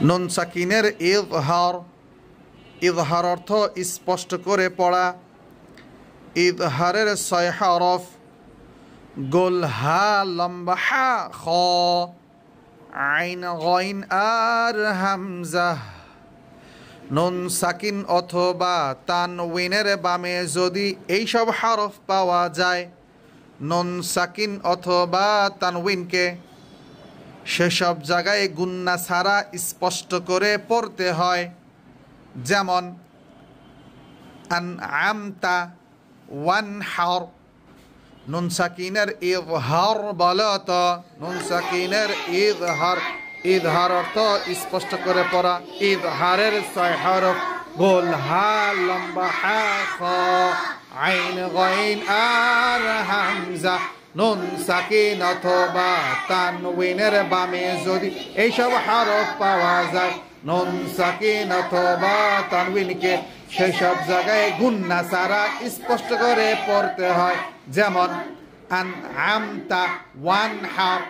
নুন সাকিনের ইজহার। ইজহার অর্থ স্পষ্ট করে পড়া। ইজহারের 6 হরফ। গোল হা লম্বা হা, খ, আইন গইন আর হামজা। নুন সাকিন অথবা তানউইনের বামে যদি এইসব হরফ পাওয়া যায়, নুন সাকিন অথবা তানউইনকে সেসব জায়গায় গুন্না ছাড়া স্পষ্ট করে পড়তে হয়। যেমন আনআমতা, ওয়ানহার। নুন সাকিনের ইজহার বলো তো, নুন সাকিনের ইজহার। ইজহার অর্থ স্পষ্ট করে পড়া। ইজহারের 6 হরফ। গোল হা লম্বা হা, খ, আইন গইন আর হামজা। নুন সাকিন অথবা তানউইনের বামে যদি এইসব হরফ পাওয়া যায়, নুন সাকিন অথবা তানউইনকে সেসব জায়গায় গুন্না ছাড়া স্পষ্ট করে পড়তে হয়। যেমন আনআমতা, ওয়ানহার।